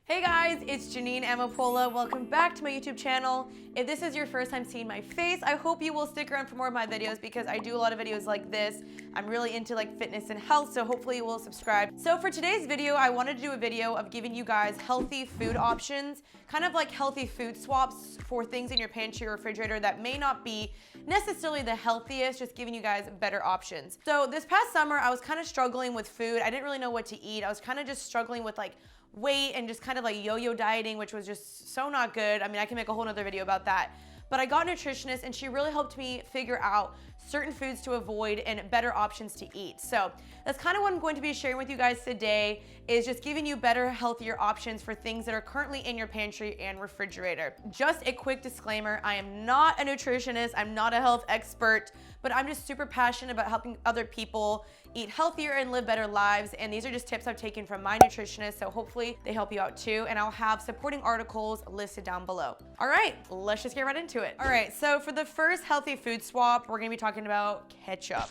Hey guys, it's Jeanine Amapola. Welcome back to my YouTube channel. If this is your first time seeing my face, I hope you will stick around for more of my videos because I do a lot of videos like this. I'm really into like fitness and health, so hopefully you will subscribe. So for today's video, I wanted to do a video of giving you guys healthy food options, kind of like healthy food swaps for things in your pantry or refrigerator that may not be necessarily the healthiest, just giving you guys better options. So this past summer, I was kind of struggling with food. I didn't really know what to eat. I was kind of just struggling with like weight and just kind of like yo-yo dieting, which was just so not good. I mean, I can make a whole nother video about that. But I got a nutritionist and she really helped me figure out certain foods to avoid and better options to eat. So that's kind of what I'm going to be sharing with you guys today, is just giving you better, healthier options for things that are currently in your pantry and refrigerator. Just a quick disclaimer, I am not a nutritionist, I'm not a health expert, but I'm just super passionate about helping other people eat healthier and live better lives. And these are just tips I've taken from my nutritionist, so hopefully they help you out too. And I'll have supporting articles listed down below. All right, let's just get right into it. All right, so for the first healthy food swap, we're gonna be talking about ketchup.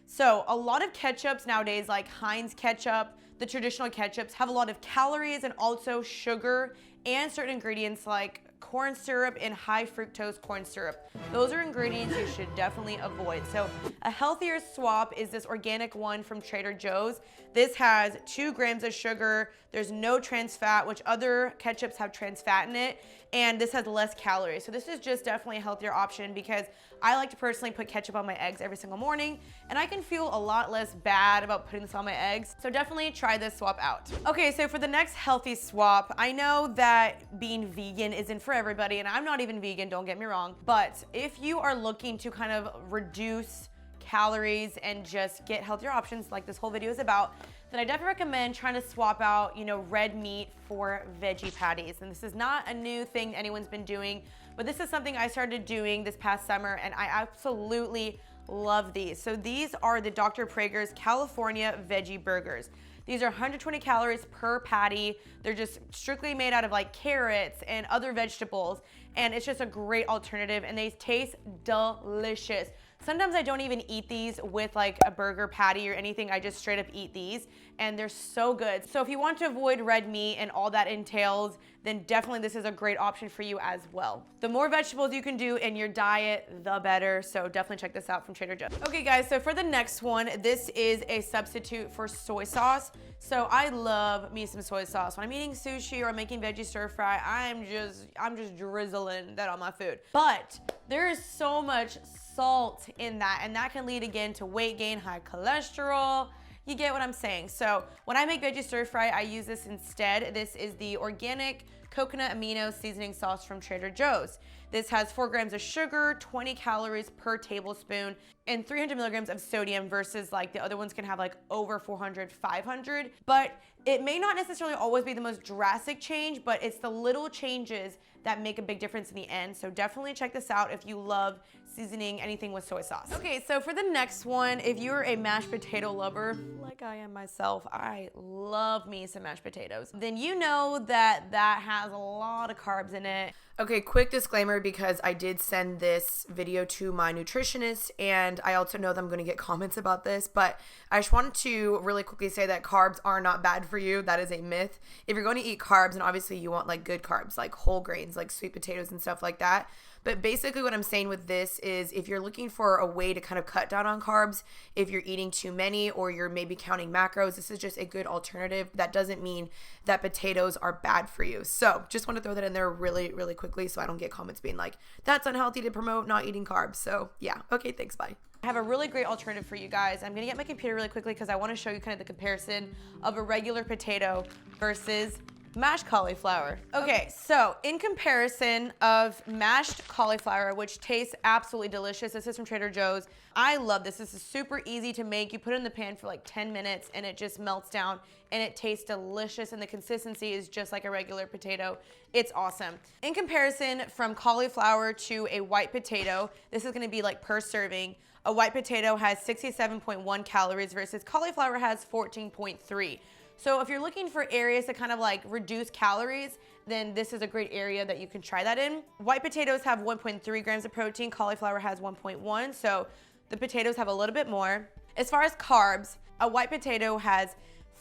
So a lot of ketchups nowadays, like Heinz ketchup, the traditional ketchups, have a lot of calories and also sugar and certain ingredients like corn syrup and high fructose corn syrup. Those are ingredients you should definitely avoid. So a healthier swap is this organic one from Trader Joe's. This has 2 grams of sugar. There's no trans fat, which other ketchups have trans fat in it. And this has less calories. So this is just definitely a healthier option because I like to personally put ketchup on my eggs every single morning, and I can feel a lot less bad about putting this on my eggs. So definitely try this swap out. Okay, so for the next healthy swap, I know that being vegan isn't for everybody, and I'm not even vegan, don't get me wrong. But if you are looking to kind of reduce calories and just get healthier options like this whole video is about, then I definitely recommend trying to swap out, red meat for veggie patties. And this is not a new thing anyone's been doing, but this is something I started doing this past summer and I absolutely love these. So these are the Dr. Praeger's California Veggie Burgers. These are 120 calories per patty. They're just strictly made out of like carrots and other vegetables. And it's just a great alternative and they taste delicious. Sometimes I don't even eat these with like a burger patty or anything. I just straight up eat these and they're so good. So if you want to avoid red meat and all that entails, then definitely this is a great option for you as well. The more vegetables you can do in your diet, the better. So definitely check this out from Trader Joe's. Okay guys, so for the next one, this is a substitute for soy sauce. So I love me some soy sauce. When I'm eating sushi or I'm making veggie stir fry, I'm just drizzling that on my food. But there is so much salt in that, and that can lead again to weight gain, high cholesterol. You get what I'm saying. So when I make veggie stir fry, I use this instead. This is the organic coconut amino seasoning sauce from Trader Joe's. This has 4 grams of sugar, 20 calories per tablespoon, and 300 milligrams of sodium versus like the other ones can have like over 400, 500. But it may not necessarily always be the most drastic change, but it's the little changes that make a big difference in the end. So definitely check this out if you love seasoning anything with soy sauce. Okay, so for the next one, if you're a mashed potato lover, like I am myself, I love me some mashed potatoes, then you know that that has a lot of carbs in it. Okay, quick disclaimer because I did send this video to my nutritionist and I also know that I'm going to get comments about this, but I just wanted to really quickly say that carbs are not bad for you. That is a myth. If you're going to eat carbs, and obviously you want like good carbs, like whole grains, like sweet potatoes and stuff like that. But basically what I'm saying with this is if you're looking for a way to kind of cut down on carbs, if you're eating too many or you're maybe counting macros, this is just a good alternative. That doesn't mean that potatoes are bad for you. So just want to throw that in there really, really quickly so I don't get comments being like, that's unhealthy to promote not eating carbs. So yeah, okay, thanks, bye. I have a really great alternative for you guys. I'm gonna get my computer really quickly because I want to show you kind of the comparison of a regular potato versus mashed cauliflower. Okay, so in comparison of mashed cauliflower, which tastes absolutely delicious, this is from Trader Joe's. I love this. This is super easy to make. You put it in the pan for like 10 minutes and it just melts down and it tastes delicious and the consistency is just like a regular potato. It's awesome. In comparison from cauliflower to a white potato, this is gonna be like per serving. A white potato has 67.1 calories versus cauliflower has 14.3. So if you're looking for areas to kind of like reduce calories, then this is a great area that you can try that in. White potatoes have 1.3 grams of protein, cauliflower has 1.1, so the potatoes have a little bit more. As far as carbs, a white potato has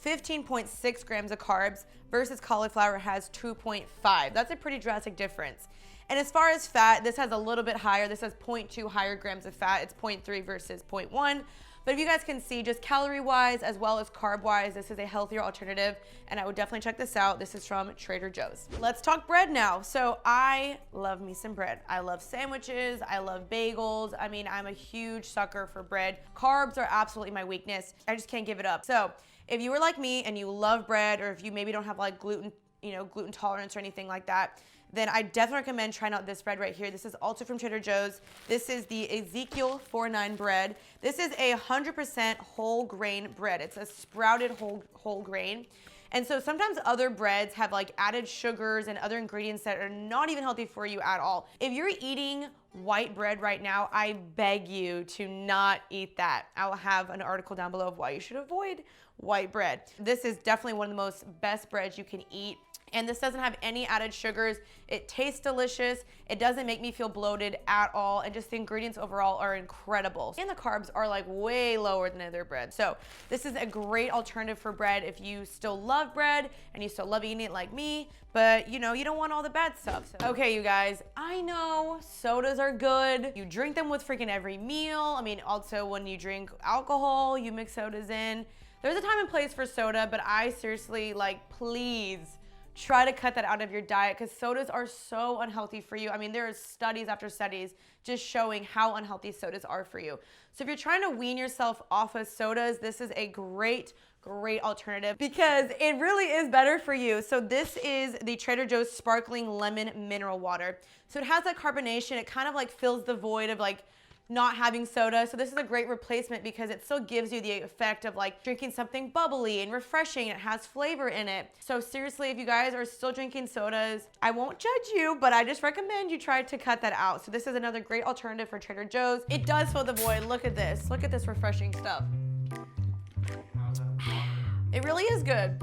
15.6 grams of carbs versus cauliflower has 2.5. That's a pretty drastic difference. And as far as fat, this has a little bit higher. This has 0.2 higher grams of fat. It's 0.3 versus 0.1. But if you guys can see, just calorie-wise as well as carb-wise, this is a healthier alternative, and I would definitely check this out. This is from Trader Joe's. Let's talk bread now. So I love me some bread. I love sandwiches. I love bagels. I mean, I'm a huge sucker for bread. Carbs are absolutely my weakness. I just can't give it up. So if you were like me and you love bread, or if you maybe don't have like gluten tolerance or anything like that, then I definitely recommend trying out this bread right here. This is also from Trader Joe's. This is the Ezekiel 49 bread. This is a 100% whole grain bread. It's a sprouted whole grain. And so sometimes other breads have like added sugars and other ingredients that are not even healthy for you at all. If you're eating white bread right now, I beg you to not eat that. I will have an article down below of why you should avoid white bread. This is definitely one of the most best breads you can eat. And this doesn't have any added sugars. It tastes delicious. It doesn't make me feel bloated at all. And just the ingredients overall are incredible. And the carbs are like way lower than other bread. So this is a great alternative for bread if you still love bread and you still love eating it like me, but you know, you don't want all the bad stuff. So. Okay, you guys, I know sodas are good. You drink them with freaking every meal. I mean, also when you drink alcohol, you mix sodas in. There's a time and place for soda, but I seriously, like, please, try to cut that out of your diet because sodas are so unhealthy for you. I mean, there are studies after studies just showing how unhealthy sodas are for you. So if you're trying to wean yourself off of sodas, this is a great alternative because it really is better for you. So this is the Trader Joe's Sparkling Lemon Mineral Water. So it has that carbonation. It kind of like fills the void of like not having soda. So this is a great replacement because it still gives you the effect of like drinking something bubbly and refreshing. It has flavor in it. So seriously, if you guys are still drinking sodas, I won't judge you, but I just recommend you try to cut that out. So this is another great alternative for Trader Joe's. It does fill the void. Look at this. Look at this refreshing stuff. It really is good.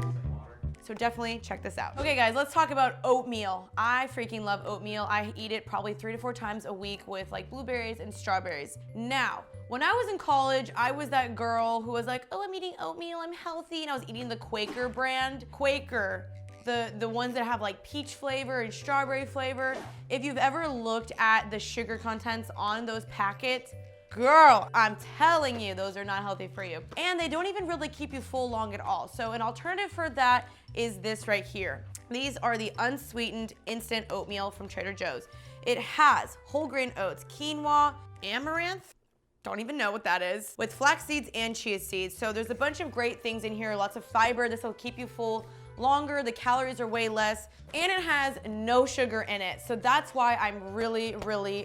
So definitely check this out. Okay guys, let's talk about oatmeal. I freaking love oatmeal. I eat it probably 3 to 4 times a week with like blueberries and strawberries. Now, when I was in college, I was that girl who was like, oh, I'm eating oatmeal, I'm healthy. And I was eating the Quaker brand. Quaker, the ones that have like peach flavor and strawberry flavor. If you've ever looked at the sugar contents on those packets, girl, I'm telling you, those are not healthy for you. And they don't even really keep you full long at all. So an alternative for that is this right here. These are the unsweetened instant oatmeal from Trader Joe's. It has whole grain oats, quinoa, amaranth, don't even know what that is, with flax seeds and chia seeds. So there's a bunch of great things in here, lots of fiber. This will keep you full longer, the calories are way less, and it has no sugar in it. So that's why I'm really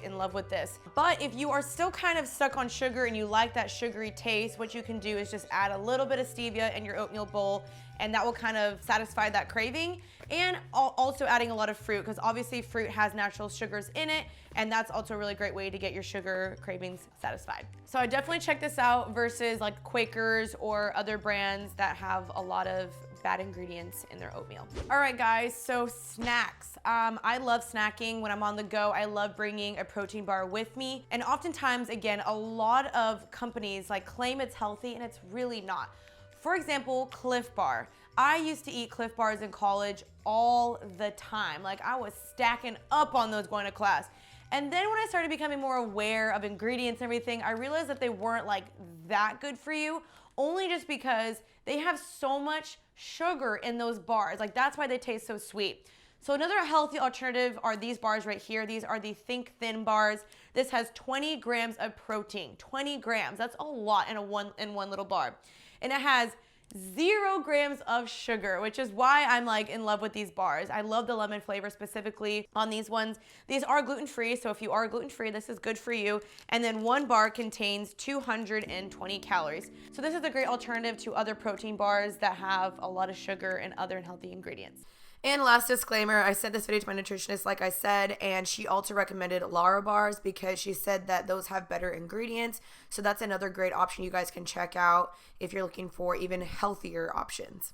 in love with this. But if you are still kind of stuck on sugar and you like that sugary taste, what you can do is just add a little bit of stevia in your oatmeal bowl, and that will kind of satisfy that craving. And also adding a lot of fruit, because obviously fruit has natural sugars in it, and that's also a really great way to get your sugar cravings satisfied. So I definitely check this out versus like Quakers or other brands that have a lot of bad ingredients in their oatmeal. All right guys, so snacks. I love snacking when I'm on the go. I love bringing a protein bar with me. And oftentimes, again, a lot of companies like claim it's healthy and it's really not. For example, Cliff Bar. I used to eat Cliff Bars in college all the time. Like I was stacking up on those going to class. And then when I started becoming more aware of ingredients and everything, I realized that they weren't like that good for you, only just because they have so much sugar in those bars. Like that's why they taste so sweet. So another healthy alternative are these bars right here. These are the Think Thin bars. This has 20 grams of protein, 20 grams. That's a lot in one little bar. And it has 0 grams of sugar, which is why I'm like in love with these bars. I love the lemon flavor specifically on these ones. These are gluten-free, so if you are gluten-free, this is good for you. And then one bar contains 220 calories. So this is a great alternative to other protein bars that have a lot of sugar and other unhealthy ingredients. And last disclaimer, I sent this video to my nutritionist, like I said, and she also recommended Lara bars because she said that those have better ingredients. So that's another great option you guys can check out if you're looking for even healthier options.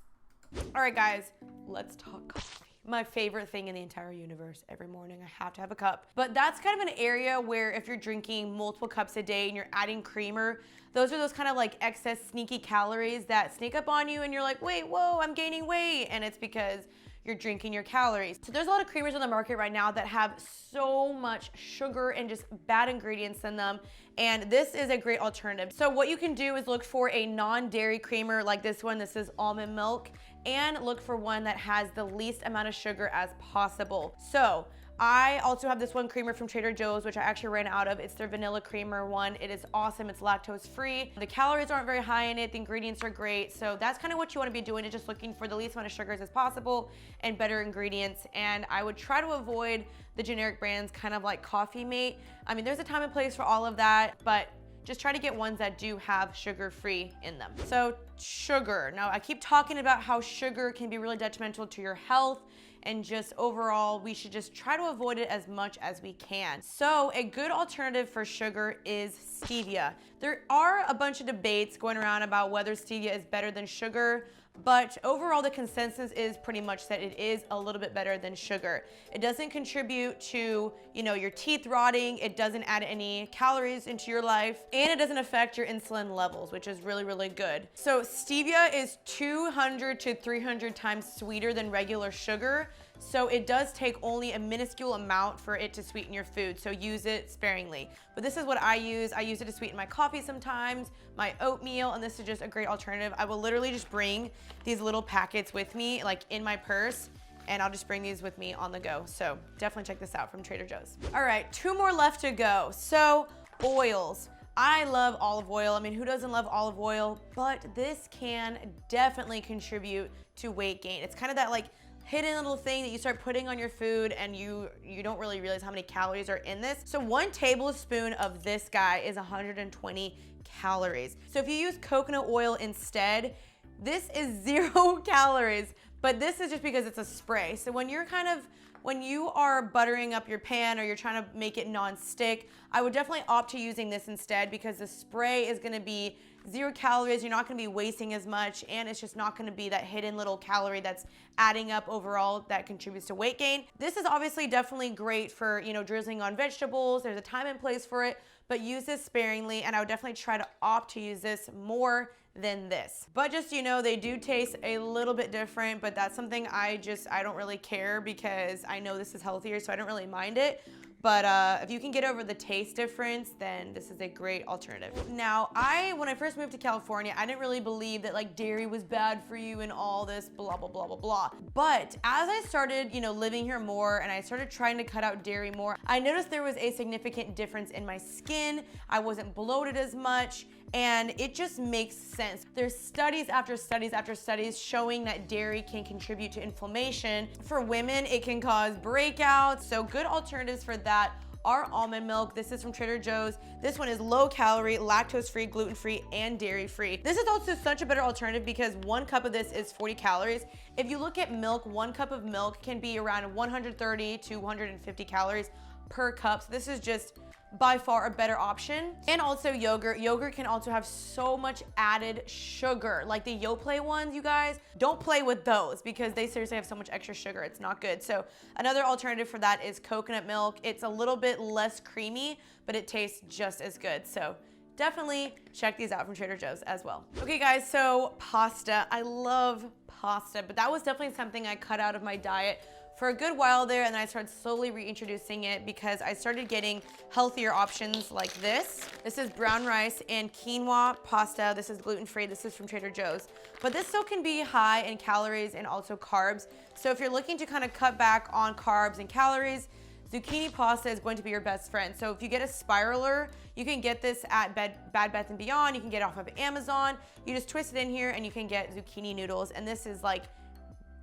All right, guys, let's talk coffee. my favorite thing in the entire universe. Every morning I have to have a cup. But that's kind of an area where if you're drinking multiple cups a day and you're adding creamer, those are those kind of like excess sneaky calories that sneak up on you and you're like, wait, whoa, I'm gaining weight. And it's because you're drinking your calories. So there's a lot of creamers on the market right now that have so much sugar and just bad ingredients in them. And this is a great alternative. So what you can do is look for a non-dairy creamer like this one. This is almond milk, and look for one that has the least amount of sugar as possible. So I also have this one creamer from Trader Joe's, which I actually ran out of. It's their vanilla creamer one. It is awesome. It's lactose free. The calories aren't very high in it. The ingredients are great. So that's kind of what you want to be doing, is just looking for the least amount of sugars as possible and better ingredients. And I would try to avoid the generic brands, kind of like Coffee Mate. I mean, there's a time and place for all of that, but just try to get ones that do have sugar-free in them. So sugar. Now, I keep talking about how sugar can be really detrimental to your health, and just overall, we should just try to avoid it as much as we can. So a good alternative for sugar is stevia. There are a bunch of debates going around about whether stevia is better than sugar, but overall the consensus is pretty much that it is a little bit better than sugar. It doesn't contribute to, your teeth rotting, it doesn't add any calories into your life, and it doesn't affect your insulin levels, which is really, really good. So stevia is 200 to 300 times sweeter than regular sugar. So it does take only a minuscule amount for it to sweeten your food, so use it sparingly. But this is what I use. I use it to sweeten my coffee sometimes, my oatmeal, and this is just a great alternative. I will literally just bring these little packets with me, like in my purse, and I'll just bring these with me on the go. So definitely check this out from Trader Joe's. All right, 2 more left to go. So oils. I love olive oil. I mean, who doesn't love olive oil? But this can definitely contribute to weight gain. It's kind of that like hidden little thing that you start putting on your food and you don't really realize how many calories are in this. So 1 tablespoon of this guy is 120 calories. So if you use coconut oil instead, this is 0 calories, but this is just because it's a spray. So when you are buttering up your pan or you're trying to make it non-stick, I would definitely opt to using this instead, because the spray is gonna be 0 calories, you're not gonna be wasting as much, and it's just not gonna be that hidden little calorie that's adding up overall that contributes to weight gain. This is obviously definitely great for, drizzling on vegetables. There's a time and place for it, but use this sparingly, and I would definitely try to opt to use this more than this. But just, they do taste a little bit different, but that's something I don't really care, because I know this is healthier, so I don't really mind it. But if you can get over the taste difference, then this is a great alternative. Now, when I first moved to California, I didn't really believe that like dairy was bad for you and all this blah, blah, blah, blah, blah. But as I started, living here more and I started trying to cut out dairy more, I noticed there was a significant difference in my skin. I wasn't bloated as much, and it just makes sense. There's studies after studies after studies showing that dairy can contribute to inflammation. For women, it can cause breakouts. So good alternatives for that are almond milk. This is from Trader Joe's. This one is low calorie, lactose free, gluten free, and dairy free. This is also such a better alternative because 1 cup of this is 40 calories. If you look at milk, 1 cup of milk can be around 130 to 150 calories per cup. So this is just by far a better option. And also yogurt. Yogurt can also have so much added sugar. Like the Yoplait ones, you guys, don't play with those because they seriously have so much extra sugar. It's not good. So another alternative for that is coconut milk. It's a little bit less creamy, but it tastes just as good. So definitely check these out from Trader Joe's as well. Okay guys, so pasta. I love pasta, but that was definitely something I cut out of my diet for a good while there, and then I started slowly reintroducing it because I started getting healthier options like this. This is brown rice and quinoa pasta. This is gluten-free. This is from Trader Joe's. But this still can be high in calories and also carbs. So if you're looking to kind of cut back on carbs and calories, zucchini pasta is going to be your best friend. So if you get a spiraler, you can get this at Bed Bath & Beyond. You can get it off of Amazon. You just twist it in here and you can get zucchini noodles. And this is like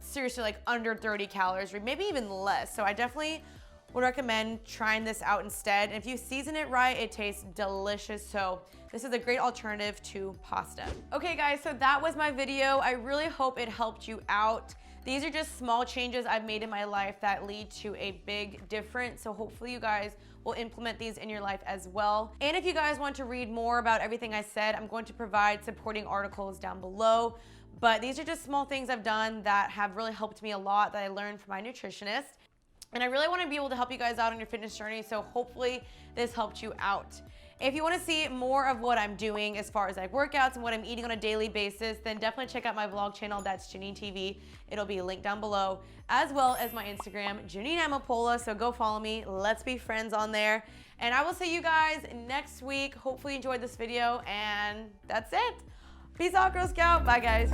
seriously like under 30 calories or maybe even less. So I definitely would recommend trying this out instead. And if you season it right, it tastes delicious. So this is a great alternative to pasta. Okay guys, so that was my video. I really hope it helped you out. These are just small changes I've made in my life that lead to a big difference. So hopefully you guys will implement these in your life as well. And if you guys want to read more about everything I said, I'm going to provide supporting articles down below. But these are just small things I've done that have really helped me a lot, that I learned from my nutritionist. And I really want to be able to help you guys out on your fitness journey, so hopefully this helped you out. If you want to see more of what I'm doing as far as like workouts and what I'm eating on a daily basis, then definitely check out my vlog channel. That's Jeanine TV. It'll be linked down below, as well as my Instagram, Jeanine Amapola. So go follow me. Let's be friends on there. And I will see you guys next week. Hopefully you enjoyed this video, and that's it. Peace out, Girl Scout. Bye, guys.